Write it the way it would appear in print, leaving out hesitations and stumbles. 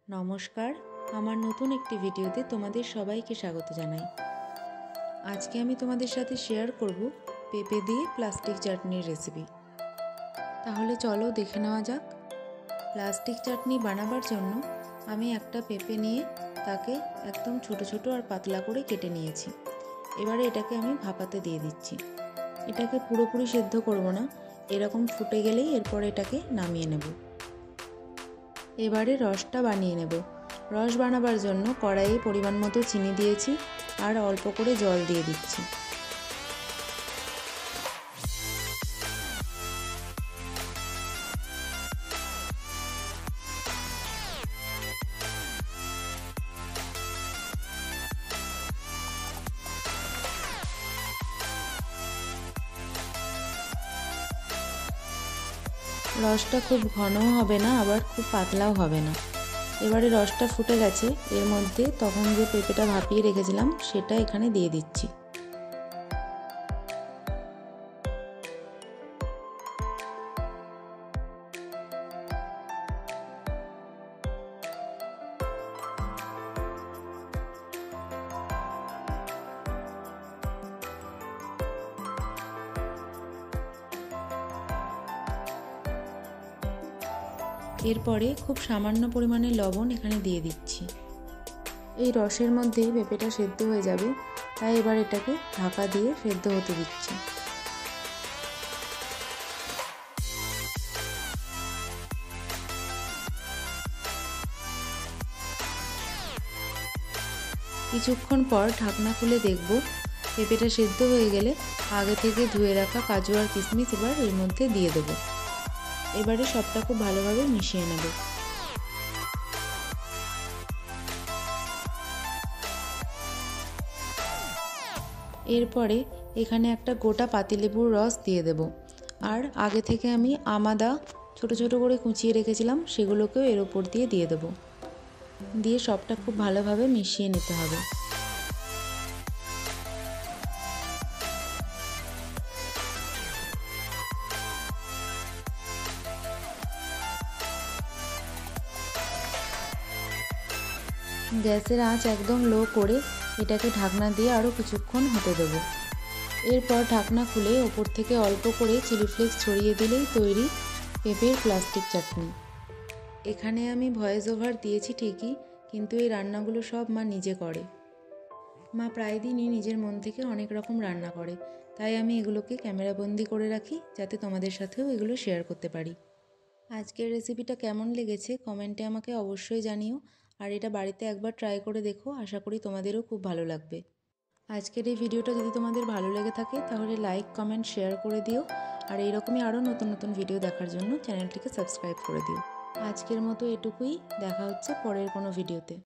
নমস্কার, আমার নতুন একটি ভিডিওতে তোমাদের সবাইকে স্বাগত জানাই। আজকে আমি তোমাদের সাথে শেয়ার করব পেঁপে দিয়ে প্লাস্টিক চাটনির রেসিপি। তাহলে চলো দেখে নেওয়া যাক। প্লাস্টিক চাটনি বানাবার জন্য আমি একটা পেঁপে নিয়ে তাকে একদম ছোট ছোট আর পাতলা করে কেটে নিয়েছি। এবারে এটাকে আমি ভাপাতে দিয়ে দিচ্ছি। এটাকে পুরোপুরি সেদ্ধ করব না, এরকম ফুটে গেলেই এরপর এটাকে নামিয়ে নেব। এবারে রসটা বানিয়ে নেব। রস বানাবার জন্য কড়াইয়ে পরিমাণ মতো চিনি দিয়েছি আর অল্প করে জল দিয়ে দিচ্ছি। রসটা খুব ঘনও হবে না, আবার খুব পাতলাও হবে না। এবারে রসটা ফুটে গেছে, এর মধ্যে তখন যে পেঁপেটা ভাপিয়ে রেখেছিলাম সেটা এখানে দিয়ে দিচ্ছি। এরপরে খুব সামান্য পরিমাণে লবণ এখানে দিয়ে দিচ্ছি। এই রসের মধ্যেই পেঁপেটা সেদ্ধ হয়ে যাবে, তাই এবার এটাকে ঢাকা দিয়ে সেদ্ধ হতে দিচ্ছি। কিছুক্ষণ পর ঢাকনা খুলে দেখব পেঁপেটা সেদ্ধ হয়ে গেলে আগে থেকে ধুয়ে রাখা কাজু আর কিশমিশ এবার এর মধ্যে দিয়ে দেব। এবারে সবটা খুব ভালোভাবে মিশিয়ে নেব। এরপরে এখানে একটা গোটা পাতিলেবুর রস দিয়ে দেব, আর আগে থেকে আমি আদা ছোট ছোট করে কুচিয়ে রেখেছিলাম সেগুলোকেও এর ওপর দিয়ে দেব। দিয়ে সবটা খুব ভালোভাবে মিশিয়ে নিতে হবে। গ্যাসের আঁচ একদম লো করে এটাকে ঢাকনা দিয়ে আরও কিছুক্ষণ হতে দেব। এরপর ঢাকনা খুলে ওপর থেকে অল্প করে চিলি ফ্লেক্স ছড়িয়ে দিলেই তৈরি পেঁপের প্লাস্টিক চাটনি। এখানে আমি ভয়েস ওভার দিয়েছি ঠিকই, কিন্তু এই রান্নাগুলো সব মা নিজে করে। মা প্রায় দিনই নিজের মন থেকে অনেক রকম রান্না করে, তাই আমি এগুলোকে ক্যামেরাবন্দি করে রাখি যাতে তোমাদের সাথেও এগুলো শেয়ার করতে পারি। আজকের রেসিপিটা কেমন লেগেছে কমেন্টে আমাকে অবশ্যই জানিও, আর এটা বাড়িতে একবার ট্রাই করে দেখো, আশা করি তোমাদেরও খুব ভালো লাগবে। আজকের এই ভিডিওটা যদি তোমাদের ভালো লেগে থাকে তাহলে লাইক, কমেন্ট, শেয়ার করে দিও, আর এইরকমই আরও নতুন নতুন ভিডিও দেখার জন্য চ্যানেলটিকে সাবস্ক্রাইব করে দিও। আজকের মতো এটুকুই, দেখা হচ্ছে পরের কোনো ভিডিওতে।